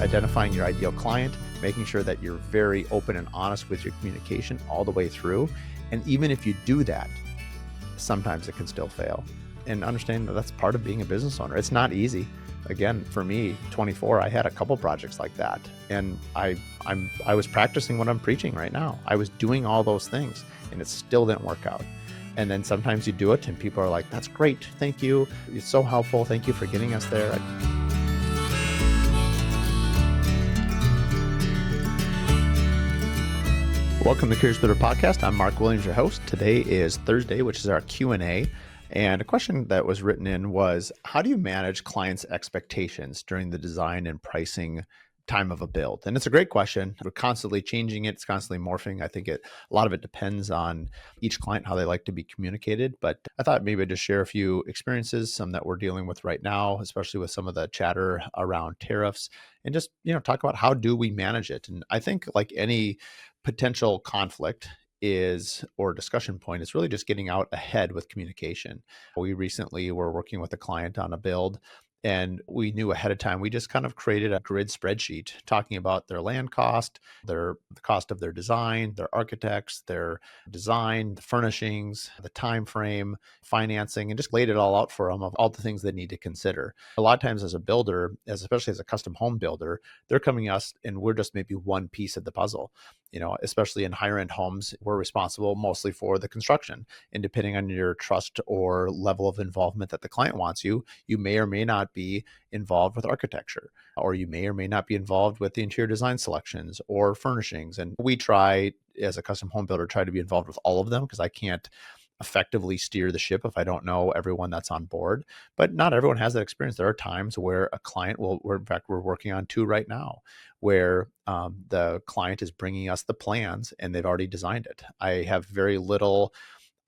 identifying your ideal client, making sure that you're very open and honest with your communication all the way through. And even if you do that, sometimes it can still fail. And understanding that that's part of being a business owner. It's not easy. Again, for me, 24, I had a couple projects like that. And I was practicing what I'm preaching right now. I was doing all those things and it still didn't work out. And then sometimes you do it and people are like, that's great. Thank you. It's so helpful. Thank you for getting us there. Welcome to Career Splitter Podcast. I'm Mark Williams, your host. Today is Thursday, which is our Q&A. And a question that was written in was, how do you manage clients' expectations during the design and pricing time of a build? And it's a great question. We're constantly changing it. It's constantly morphing. I think a lot of it depends on each client, how they like to be communicated. But I thought maybe I'd just share a few experiences, some that we're dealing with right now, especially with some of the chatter around tariffs, and just, talk about how do we manage it. And I think like any potential conflict or discussion point is really just getting out ahead with communication. We recently were working with a client on a build, and we knew ahead of time. We just kind of created a grid spreadsheet talking about their land cost, the cost of their design, their architects, their design, the furnishings, the time frame, financing, and just laid it all out for them of all the things they need to consider. A lot of times as a builder, especially as a custom home builder, they're coming to us and we're just maybe one piece of the puzzle. Especially in higher end homes, we're responsible mostly for the construction. And depending on your trust or level of involvement that the client wants you may or may not be involved with architecture, or you may or may not be involved with the interior design selections or furnishings. And we try, as a custom home builder, try to be involved with all of them because I can't effectively steer the ship if I don't know everyone that's on board. But not everyone has that experience. There are times where a client we're working on two right now, where the client is bringing us the plans and they've already designed it. I have very little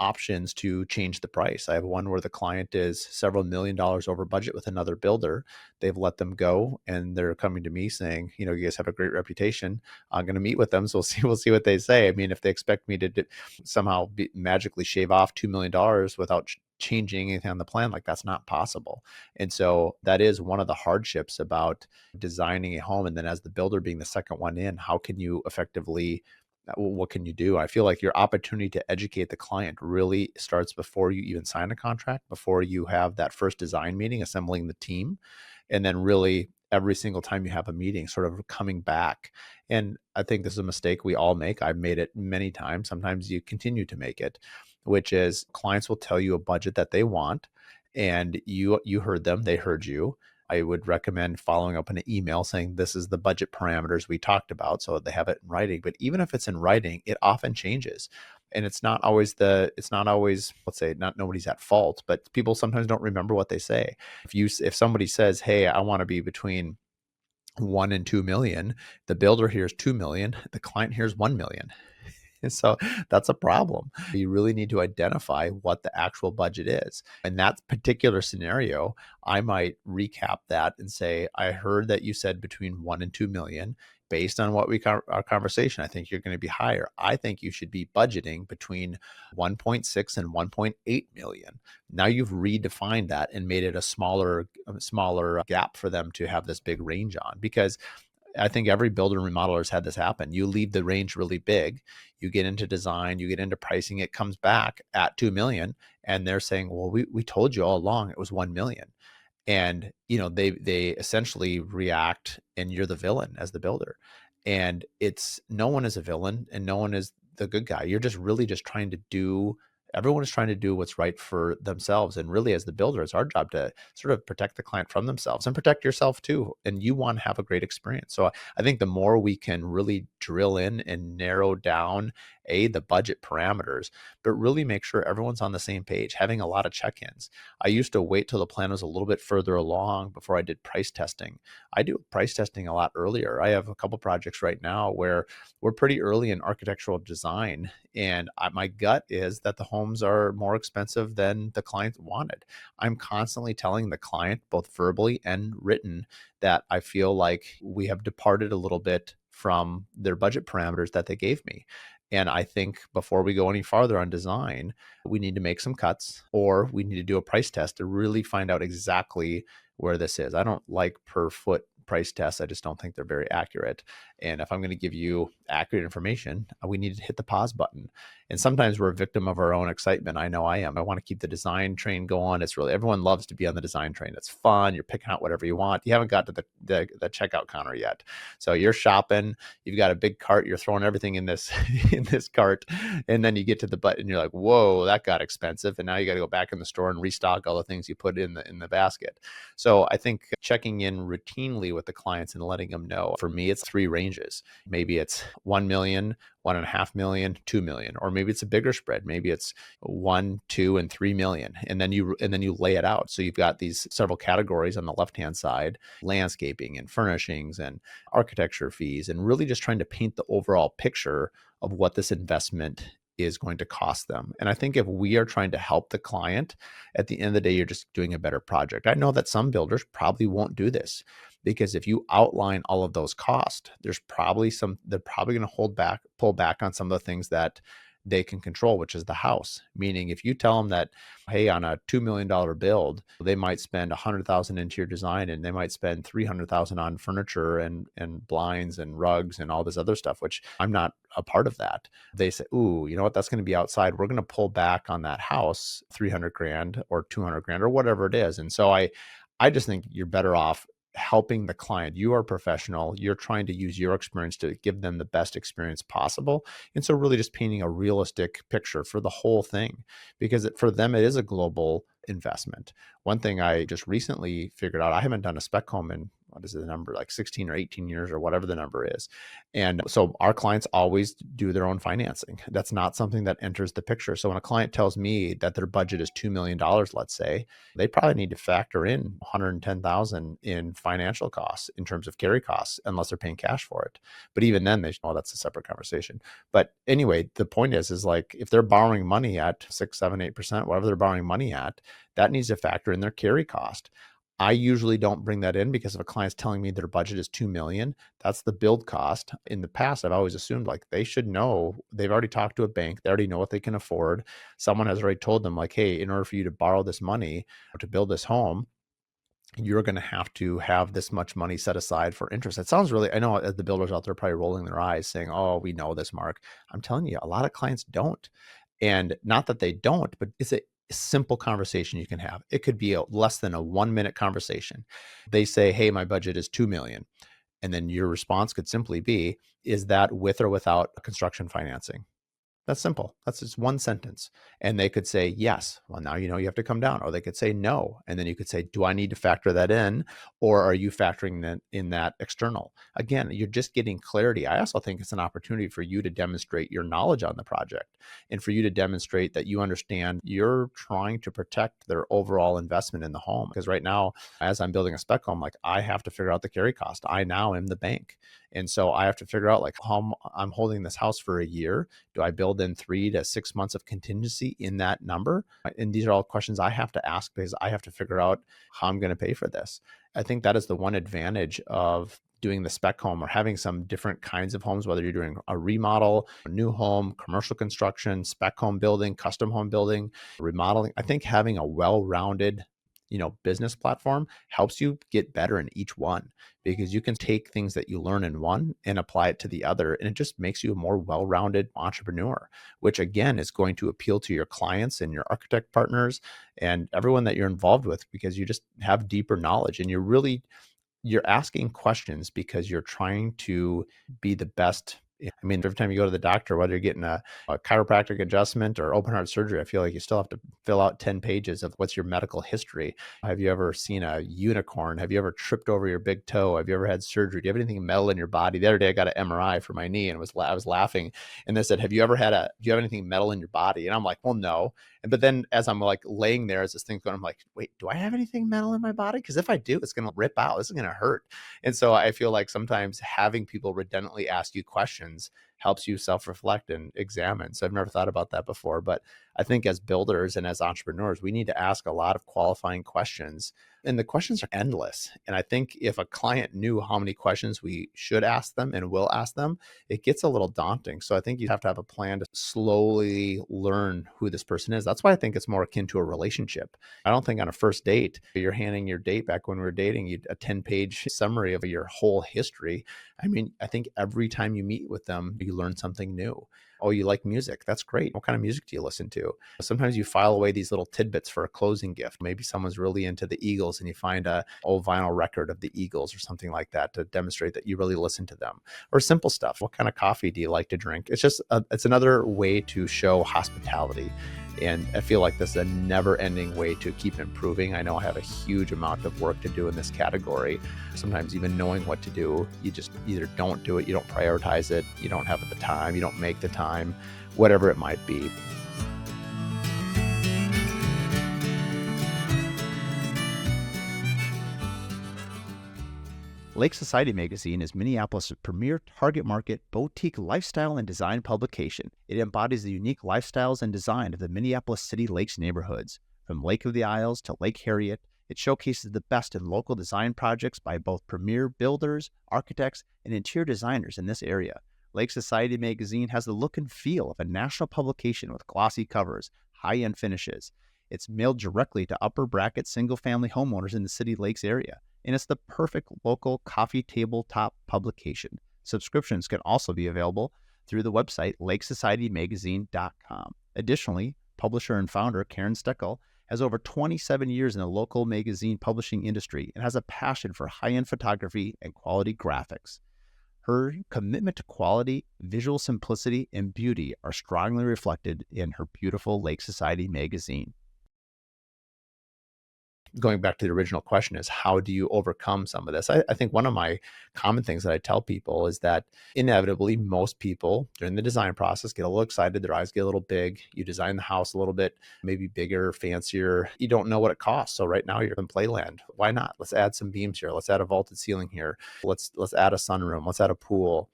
options to change the price. I have one where the client is several $1 million over budget with another builder. They've let them go and they're coming to me saying, you guys have a great reputation. I'm going to meet with them. So we'll see what they say. I mean, if they expect me to somehow magically shave off $2 million without changing anything on the plan, like that's not possible. And so that is one of the hardships about designing a home. And then as the builder being the second one in, how can you effectively what can you do? I feel like your opportunity to educate the client really starts before you even sign a contract, before you have that first design meeting, assembling the team, and then really every single time you have a meeting, sort of coming back. And I think this is a mistake we all make. I've made it many times. Sometimes you continue to make it, which is clients will tell you a budget that they want, and you heard them, they heard you. I would recommend following up in an email saying, this is the budget parameters we talked about, so they have it in writing. But even if it's in writing, it often changes. And it's not always, let's say, not nobody's at fault, but people sometimes don't remember what they say. If somebody says, hey, I want to be between 1 and 2 million, the builder hears 2 million, the client hears 1 million. And so that's a problem. You really need to identify what the actual budget is. In that particular scenario, I might recap that and say, I heard that you said between 1 and 2 million. Based on what our conversation, I think you're going to be higher. I think you should be budgeting between 1.6 and 1.8 million. Now you've redefined that and made it a smaller gap for them to have this big range on, because I think every builder and remodeler has had this happen. You leave the range really big, you get into design, you get into pricing, it comes back at 2 million. And they're saying, well, we told you all along it was 1 million. And, they essentially react and you're the villain as the builder. And no one is a villain and no one is the good guy. You're just really just everyone is trying to do what's right for themselves. And really, as the builder, it's our job to sort of protect the client from themselves and protect yourself too. And you want to have a great experience. So I think the more we can really drill in and narrow down the budget parameters, but really make sure everyone's on the same page, having a lot of check-ins. I used to wait till the plan was a little bit further along before I did price testing. I do price testing a lot earlier. I have a couple projects right now where we're pretty early in architectural design, and my gut is that the homes are more expensive than the client wanted. I'm constantly telling the client, both verbally and written, that I feel like we have departed a little bit from their budget parameters that they gave me. And I think before we go any farther on design, we need to make some cuts, or we need to do a price test to really find out exactly where this is. I don't like per foot price tests. I just don't think they're very accurate. And if I'm going to give you accurate information, we need to hit the pause button. And sometimes we're a victim of our own excitement. I know I am. I want to keep the design train going. It's really, everyone loves to be on the design train. It's fun. You're picking out whatever you want. You haven't got to the checkout counter yet. So you're shopping, you've got a big cart, you're throwing everything in this in this cart, and then you get to the button, you're like, whoa, that got expensive. And now you got to go back in the store and restock all the things you put in the basket. So I think checking in routinely with the clients and letting them know, for me, it's three ranges. Maybe it's 1 million, 1.5 million, 2 million, or maybe it's a bigger spread. Maybe it's 1, 2, and 3 million. And then you lay it out. So you've got these several categories on the left-hand side: landscaping and furnishings and architecture fees, and really just trying to paint the overall picture of what this investment is going to cost them. And I think if we are trying to help the client, at the end of the day, you're just doing a better project. I know that some builders probably won't do this, because if you outline all of those costs, they're probably going to pull back on some of the things that they can control, which is the house. Meaning, if you tell them that, hey, on a $2 million build, they might spend 100,000 into your design, and they might spend 300,000 on furniture and blinds and rugs and all this other stuff, which I'm not a part of that. They say, ooh, you know what? That's going to be outside. We're going to pull back on that house 300 grand or 200 grand or whatever it is. And so I just think you're better off helping the client. You are a professional. You're trying to use your experience to give them the best experience possible. And so really just painting a realistic picture for the whole thing, because for them, it is a global investment. One thing I just recently figured out, I haven't done a spec home in, what is the number, like 16 or 18 years or whatever the number is. And so our clients always do their own financing. That's not something that enters the picture. So when a client tells me that their budget is $2 million, let's say, they probably need to factor in 110,000 in financial costs in terms of carry costs, unless they're paying cash for it. But even then, that's a separate conversation. But anyway, the point is like, if they're borrowing money at 6, 7, 8%, whatever they're borrowing money at, that needs to factor in their carry cost. I usually don't bring that in, because if a client's telling me their budget is 2 million, that's the build cost. In the past, I've always assumed like they should know, they've already talked to a bank, they already know what they can afford. Someone has already told them like, hey, in order for you to borrow this money to build this home, you're going to have this much money set aside for interest. It sounds really, I know the builders out there probably rolling their eyes saying, oh, we know this, Mark. I'm telling you, a lot of clients don't. And not that they don't, but it's a simple conversation you can have. It could be less than a 1-minute conversation. They say, hey, my budget is 2 million. And then your response could simply be, is that with or without construction financing? That's simple. That's just one sentence. And they could say yes. Well, now you know you have to come down. Or they could say no. And then you could say, do I need to factor that in? Or are you factoring that in that external? Again, you're just getting clarity. I also think it's an opportunity for you to demonstrate your knowledge on the project, and for you to demonstrate that you understand you're trying to protect their overall investment in the home. Because right now, as I'm building a spec home, like, I have to figure out the carry cost. I now am the bank. And so I have to figure out like how I'm holding this house for a year. Do I build in 3 to 6 months of contingency in that number? And these are all questions I have to ask, because I have to figure out how I'm going to pay for this. I think that is the one advantage of doing the spec home, or having some different kinds of homes, whether you're doing a remodel, a new home, commercial construction, spec home building, custom home building, remodeling. I think having a well-rounded business platform helps you get better in each one, because you can take things that you learn in one and apply it to the other. And it just makes you a more well-rounded entrepreneur, which again is going to appeal to your clients and your architect partners and everyone that you're involved with, because you just have deeper knowledge, and you're asking questions because you're trying to be the best. I mean, every time you go to the doctor, whether you're getting a chiropractic adjustment or open heart surgery, I feel like you still have to fill out 10 pages of what's your medical history. Have you ever seen a unicorn? Have you ever tripped over your big toe? Have you ever had surgery? Do you have anything metal in your body? The other day I got an MRI for my knee, and I was laughing, and they said, do you have anything metal in your body? And I'm like, well, no. But then as I'm like laying there, as this thing's going, I'm like, wait, do I have anything metal in my body? Because if I do, it's going to rip out. This is going to hurt. And so I feel like sometimes having people redundantly ask you questions helps you self-reflect and examine. So I've never thought about that before, but I think as builders and as entrepreneurs, we need to ask a lot of qualifying questions, and the questions are endless. And I think if a client knew how many questions we should ask them and will ask them, it gets a little daunting. So I think you have to have a plan to slowly learn who this person is. That's why I think it's more akin to a relationship. I don't think on a first date, you're handing your date back when we were dating, you a 10-page summary of your whole history. I mean, I think every time you meet with them, you learn something new. Oh, you like music? That's great. What kind of music do you listen to? Sometimes you file away these little tidbits for a closing gift. Maybe someone's really into the Eagles and you find a old vinyl record of the Eagles or something like that to demonstrate that you really listen to them. Or simple stuff. What kind of coffee do you like to drink? It's just it's another way to show hospitality. And I feel like this is a never ending way to keep improving. I know I have a huge amount of work to do in this category. Sometimes even knowing what to do, you just either don't do it, you don't prioritize it, you don't have the time, you don't make the time, whatever it might be. Lake Society magazine is Minneapolis' premier target market boutique lifestyle and design publication. It embodies the unique lifestyles and design of the Minneapolis City Lakes neighborhoods. From Lake of the Isles to Lake Harriet, it showcases the best in local design projects by both premier builders, architects, and interior designers in this area. Lake Society magazine has the look and feel of a national publication with glossy covers, high-end finishes. It's mailed directly to upper bracket single-family homeowners in the City Lakes area, and it's the perfect local coffee tabletop publication. Subscriptions can also be available through the website lakesocietymagazine.com. Additionally, publisher and founder Karen Steckel has over 27 years in the local magazine publishing industry and has a passion for high-end photography and quality graphics. Her commitment to quality, visual simplicity, and beauty are strongly reflected in her beautiful Lake Society magazine. Going back to the original question is, how do you overcome some of this? I think one of my common things that I tell people is that inevitably most people during the design process get a little excited, their eyes get a little big, you design the house a little bit, maybe bigger, fancier, you don't know what it costs. So right now you're in playland. Why not? Let's add some beams here. Let's add a vaulted ceiling here. Let's add a sunroom. Let's add a pool,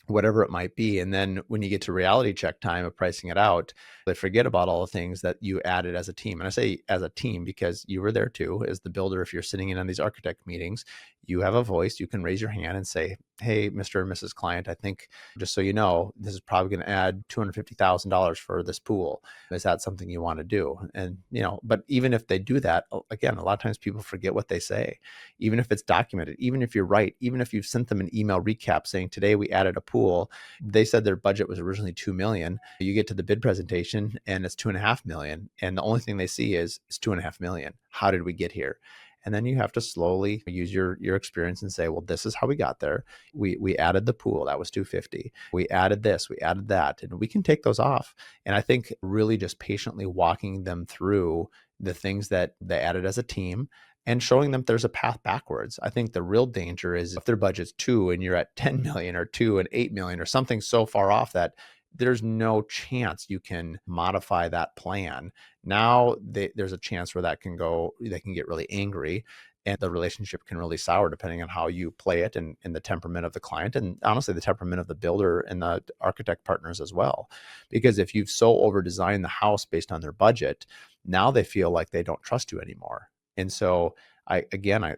whatever it might be. And then when you get to reality check time of pricing it out, they forget about all the things that you added as a team. And I say as a team because you were there too, as the builder. If you're sitting in on these architect meetings, you have a voice, you can raise your hand and say, hey, Mr. and Mrs. Client, I think, just so you know, this is probably going to add $250,000 for this pool. Is that something you want to do? And, but even if they do that, again, a lot of times people forget what they say, even if it's documented, even if you're right, even if you've sent them an email recap saying, today we added a pool, they said their budget was originally 2 million. You get to the bid presentation and it's 2.5 million. And the only thing they see is it's 2.5 million. How did we get here? And then you have to slowly use your experience and say, well, this is how we got there. We added the pool, that was 250. We added this, we added that, and we can take those off. And I think really just patiently walking them through the things that they added as a team and showing them there's a path backwards. I think the real danger is if their budget's 2 and you're at 10 million or 2 and 8 million or something so far off that there's no chance you can modify that plan. Now there's a chance where they can get really angry and the relationship can really sour depending on how you play it and the temperament of the client and honestly the temperament of the builder and the architect partners as well. Because if you've so over designed the house based on their budget, now they feel like they don't trust you anymore. And so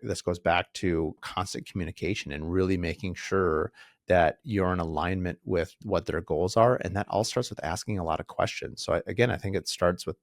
this goes back to constant communication and really making sure that you're in alignment with what their goals are. And that all starts with asking a lot of questions. So I think it starts with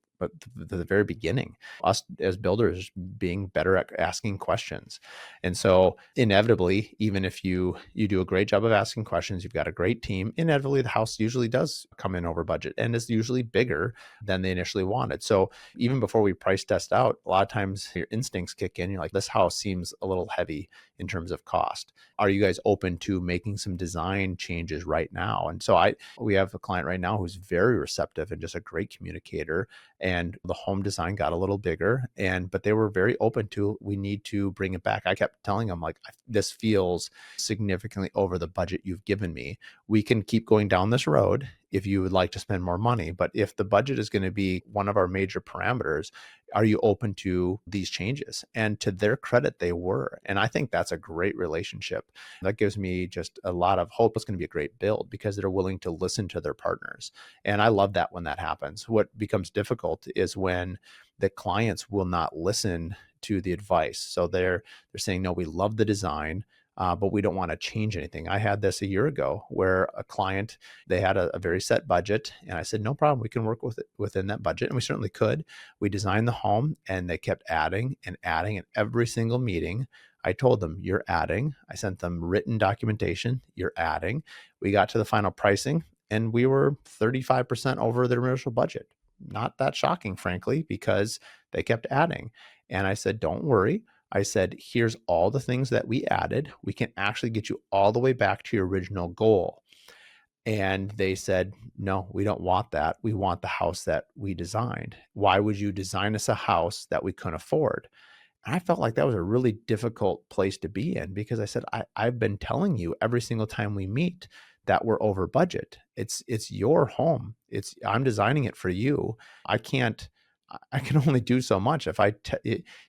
the very beginning, us as builders being better at asking questions. And so inevitably, even if you do a great job of asking questions, you've got a great team, inevitably the house usually does come in over budget and is usually bigger than they initially wanted. So even before we price test out, a lot of times your instincts kick in. You're like, this house seems a little heavy in terms of cost. Are you guys open to making some design changes right now? And so we have a client right now who's very receptive and just a great communicator. And the home design got a little bigger, but they were very open to, we need to bring it back. I kept telling them, like, this feels significantly over the budget you've given me. We can keep going down this road if you would like to spend more money. But if the budget is going to be one of our major parameters, are you open to these changes? And to their credit, they were. And I think that's a great relationship. That gives me just a lot of hope it's going to be a great build because they're willing to listen to their partners. And I love that when that happens. What becomes difficult is when the clients will not listen to the advice. So they're saying, no, we love the design, but we don't want to change anything. I had this a year ago where a client, they had a very set budget, and I said, no problem, we can work with it within that budget, and we certainly could. We designed the home, and they kept adding and adding. In every single meeting, I told them, you're adding. I sent them written documentation, you're adding. We got to the final pricing, and we were 35% over their initial budget. Not that shocking, frankly, because they kept adding. And I said, don't worry. I said, here's all the things that we added. We can actually get you all the way back to your original goal. And they said, no, we don't want that. We want the house that we designed. Why would you design us a house that we couldn't afford? And I felt like that was a really difficult place to be in because I said, I've been telling you every single time we meet that we're over budget. It's your home. I'm designing it for you. I can only do so much. If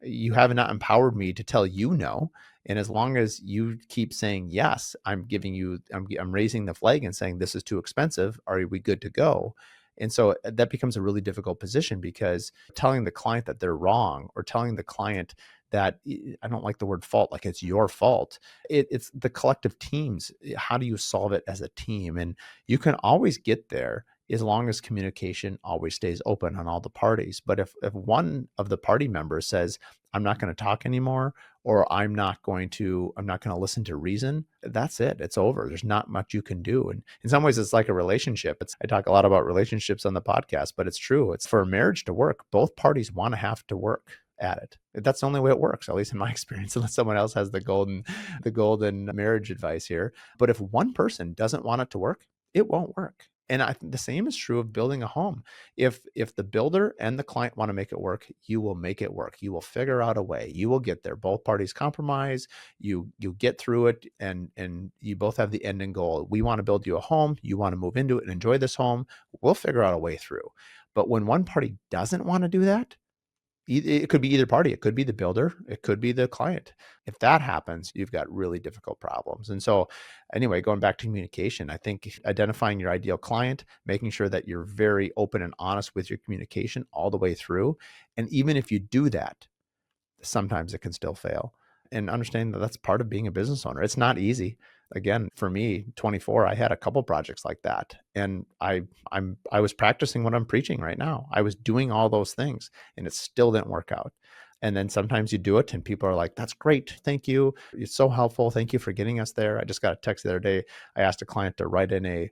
you have not empowered me to tell you no. And as long as you keep saying yes, I'm raising the flag and saying this is too expensive. Are we good to go? And so that becomes a really difficult position because telling the client that they're wrong or telling the client that I don't like the word fault, like it's your fault. It's the collective teams. How do you solve it as a team? And you can always get there as long as communication always stays open on all the parties. But if one of the party members says, I'm not going to talk anymore, or I'm not going to listen to reason, that's it. It's over. There's not much you can do. And in some ways, it's like a relationship. I talk a lot about relationships on the podcast, but it's true. It's for a marriage to work. Both parties want to have to work at it. That's the only way it works, at least in my experience, unless someone else has the golden marriage advice here. But if one person doesn't want it to work, it won't work. And I think the same is true of building a home. If the builder and the client want to make it work, you will make it work. You will figure out a way. You will get there. Both parties compromise. You get through it, and you both have the end and goal. We want to build you a home. You want to move into it and enjoy this home. We'll figure out a way through. But when one party doesn't want to do that, it could be either party. It could be the builder. It could be the client. If that happens, you've got really difficult problems. And so anyway, going back to communication, I think identifying your ideal client, making sure that you're very open and honest with your communication all the way through. And even if you do that, sometimes it can still fail. And understand that that's part of being a business owner. It's not easy. Again, for me, 24, I had a couple projects like that. And I was practicing what I'm preaching right now. I was doing all those things and it still didn't work out. And then sometimes you do it and people are like, that's great. Thank you. It's so helpful. Thank you for getting us there. I just got a text the other day. I asked a client to write in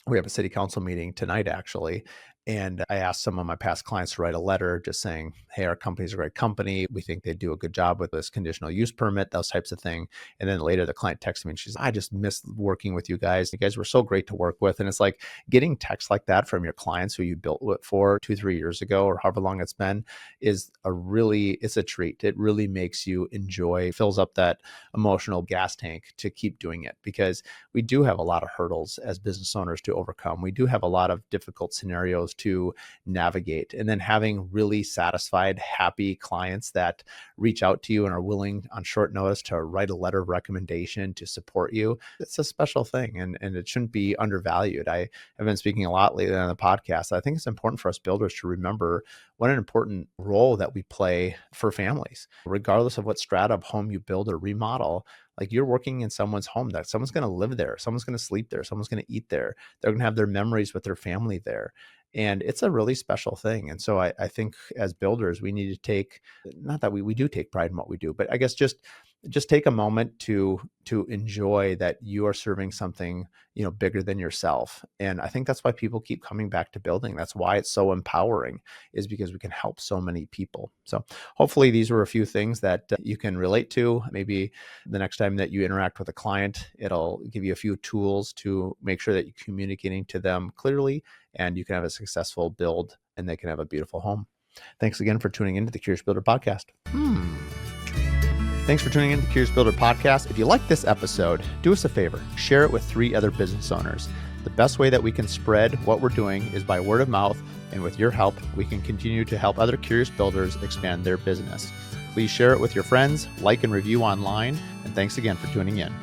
we have a city council meeting tonight, actually. And I asked some of my past clients to write a letter just saying, hey, our company's a great company. We think they do a good job with this conditional use permit, those types of things. And then later the client texted me and she's, I just miss working with you guys. You guys were so great to work with. And it's like getting texts like that from your clients who you built it for 2-3 years ago or however long it's been it's a treat. It really makes you enjoy, fills up that emotional gas tank to keep doing it because we do have a lot of hurdles as business owners to overcome. We do have a lot of difficult scenarios to navigate. And then having really satisfied, happy clients that reach out to you and are willing on short notice to write a letter of recommendation to support you, it's a special thing and it shouldn't be undervalued. I have been speaking a lot lately on the podcast. I think it's important for us builders to remember what an important role that we play for families, regardless of what strata of home you build or remodel. Like you're working in someone's home, that someone's going to live there, someone's going to sleep there, someone's going to eat there. They're going to have their memories with their family there. And it's a really special thing. And so I think as builders, we need to take, not that we do take pride in what we do, but I guess just take a moment to enjoy that you are serving something, bigger than yourself. And I think that's why people keep coming back to building. That's why it's so empowering, is because we can help so many people. So hopefully these were a few things that you can relate to. Maybe the next time that you interact with a client, it'll give you a few tools to make sure that you're communicating to them clearly and you can have a successful build and they can have a beautiful home. Thanks again for tuning into the Curious Builder podcast. Thanks for tuning in to the Curious Builder podcast. If you like this episode, do us a favor, share it with 3 other business owners. The best way that we can spread what we're doing is by word of mouth, and with your help, we can continue to help other curious builders expand their business. Please share it with your friends, like and review online, and thanks again for tuning in.